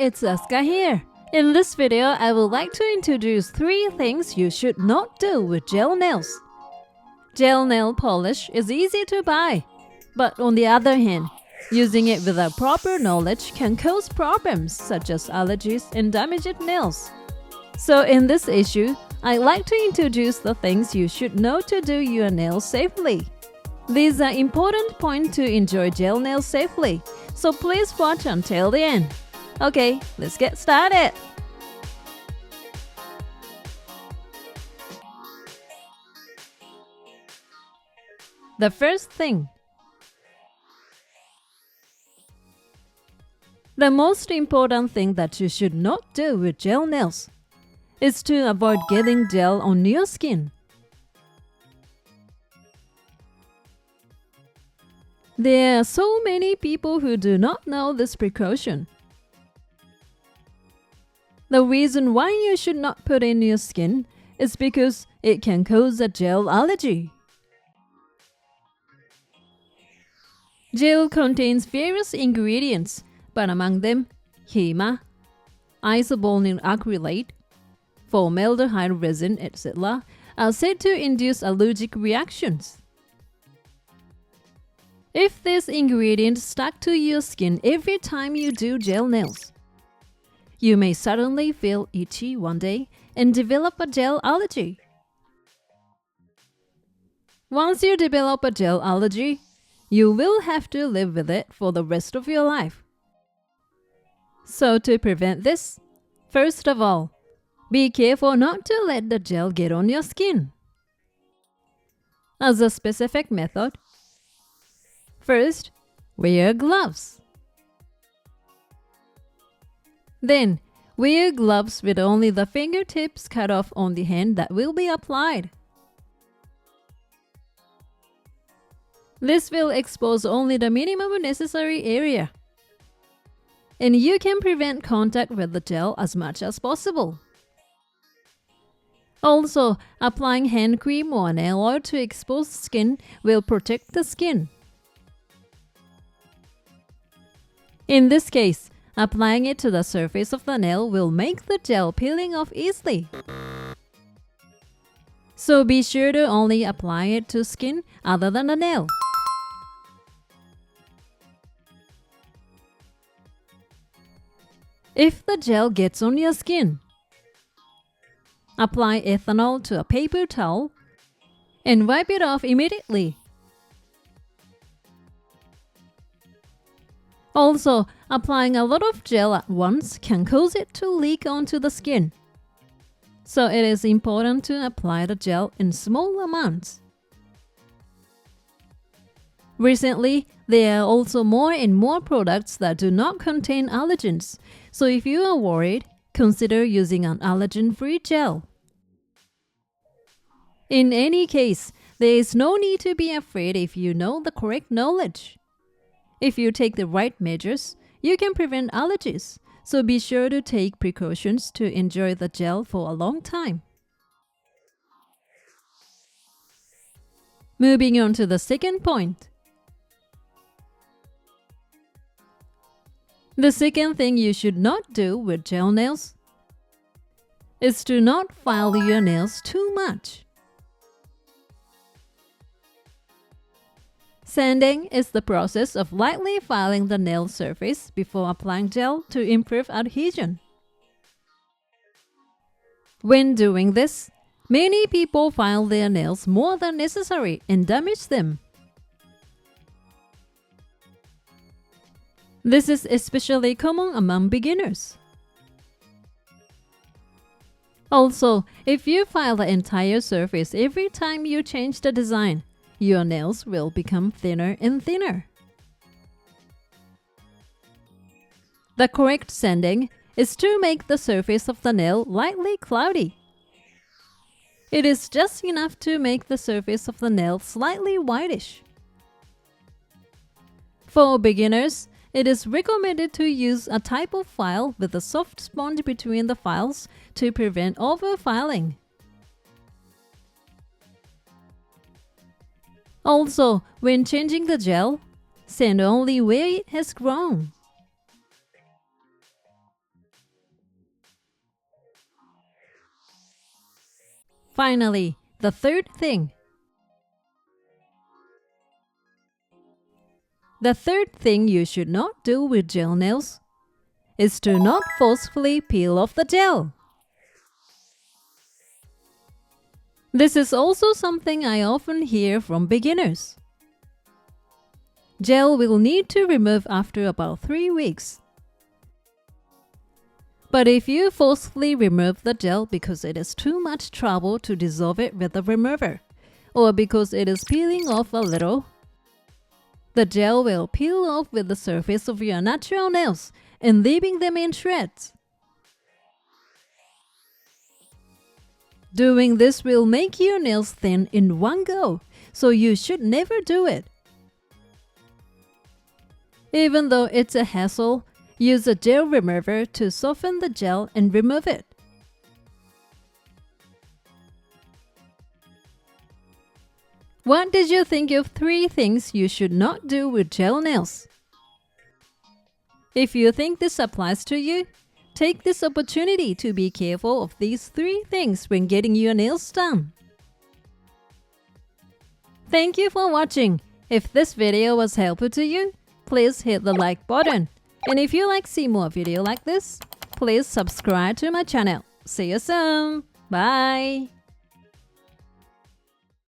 it's Asuka here. In this video, I would like to introduce 3 things you should not do with gel nails. Gel nail polish is easy to buy, but on the other hand, using it without proper knowledge can cause problems such as allergies and damaged nails. So in this issue, I'd like to introduce the things you should know to do your nails safely. These are important points to enjoy gel nails safely, so please watch until the end. Okay, let's get started. The first thing. The most important thing that you should not do with gel nails is to avoid getting gel on your skin. There are so many people who do not know this precaution. The reason why you should not put in your skin is because it can cause a gel allergy. Gel contains various ingredients, but among them, HEMA, isobolene acrylate, formaldehyde resin, etc., are said to induce allergic reactions. If this ingredient stuck to your skin every time you do gel nails, you may suddenly feel itchy one day and develop a gel allergy. Once you develop a gel allergy, you will have to live with it for the rest of your life. So to prevent this, first of all, be careful not to let the gel get on your skin. As a specific method, first, wear gloves. Then, wear gloves with only the fingertips cut off on the hand that will be applied. This will expose only the minimum necessary area, and you can prevent contact with the gel as much as possible. Also, applying hand cream or nail oil to exposed skin will protect the skin. In this case, applying it to the surface of the nail will make the gel peeling off easily. So be sure to only apply it to skin other than the nail. If the gel gets on your skin, apply ethanol to a paper towel and wipe it off immediately. Also, applying a lot of gel at once can cause it to leak onto the skin. So it is important to apply the gel in small amounts. Recently, there are also more and more products that do not contain allergens, so if you are worried, consider using an allergen-free gel. In any case, there is no need to be afraid if you know the correct knowledge. If you take the right measures, you can prevent allergies, so be sure to take precautions to enjoy the gel for a long time. Moving on to the second point. The second thing you should not do with gel nails is to not file your nails too much. Sanding is the process of lightly filing the nail surface before applying gel to improve adhesion. When doing this, many people file their nails more than necessary and damage them. This is especially common among beginners. Also, if you file the entire surface every time you change the design, your nails will become thinner and thinner. The correct sanding is to make the surface of the nail lightly cloudy. It is just enough to make the surface of the nail slightly whitish. For beginners, it is recommended to use a type of file with a soft sponge between the files to prevent over-filing. Also, when changing the gel, sand only where it has grown. Finally, the third thing. The third thing you should not do with gel nails is to not forcefully peel off the gel. This is also something I often hear from beginners. Gel will need to remove after about 3 weeks. But if you forcefully remove the gel because it is too much trouble to dissolve it with a remover, or because it is peeling off a little, the gel will peel off with the surface of your natural nails and leaving them in shreds. Doing this will make your nails thin in one go, so you should never do it. Even though it's a hassle, use a gel remover to soften the gel and remove it. What did you think of 3 things you should not do with gel nails? If you think this applies to you, take this opportunity to be careful of these 3 things when getting your nails done. Thank you for watching. If this video was helpful to you, please hit the like button. And if you like to see more videos like this, please subscribe to my channel. See you soon. Bye.